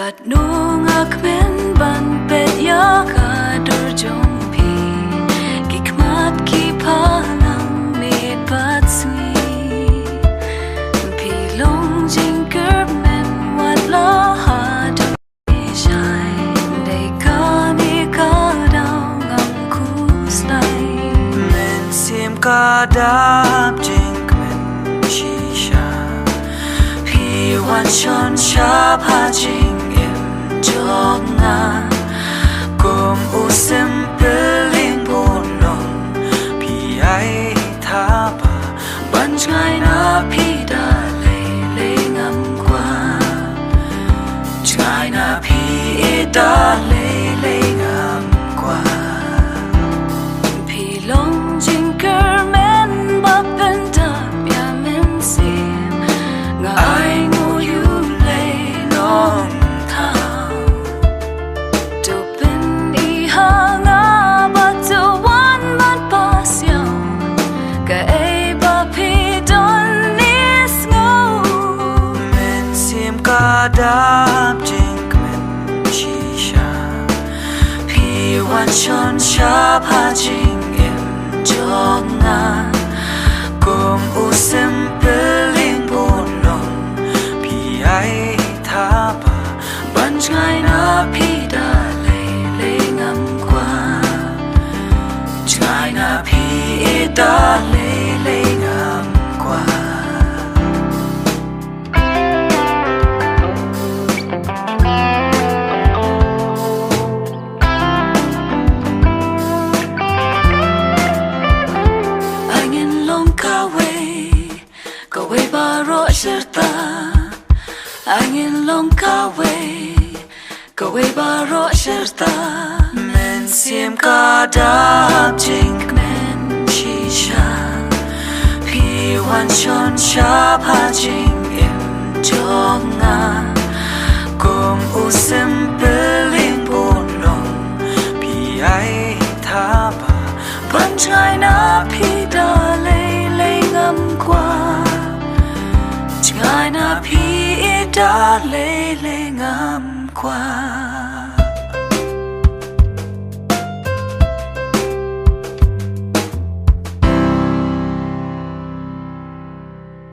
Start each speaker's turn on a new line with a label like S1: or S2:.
S1: Kat nungak men ban pet ya kadur jong pi Kikmat ki palam me pat sui Pi long jing ker men wat la ha do shai Dei ka ni ka dao ngam ku slai
S2: Men sim ka dap jing men shisha Pi wan chon sha pa jing Jogna Kum usim piling punong Pi ai thapa Ban ngai na pi da le ngam kwa Ngai na pi da le ngam kwa
S1: Pi long jing ker men ba pen da ya men sim Ngai ngu yu le nong
S2: Dap jing men shisha Pi wan chon sha pa jing im jogna Kum usim piling punong Pi ai thapa Ban ngai na pi da le ngam kwa Ngai na pi da le ngam kwa
S1: Angin long kawe baro sherta
S2: Men sim ka dap jing
S1: men
S2: shisha Pi wan chon sha pa jing im jogna Kum usim piling punong Pi ai thapa
S1: Ban ngai na pi da le ngam kwa Ngai na pi da le ngam kwa